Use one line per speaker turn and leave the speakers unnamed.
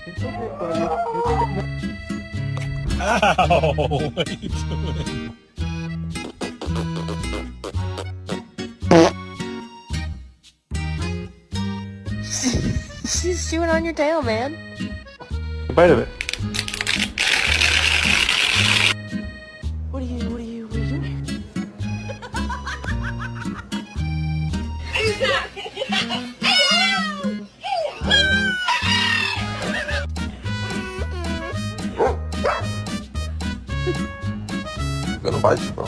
It's okay, buddy.
Ow! What are you doing?
She's chewing on your tail, man.
A bite of it.
What are you doing?
Gonna bite you, bro.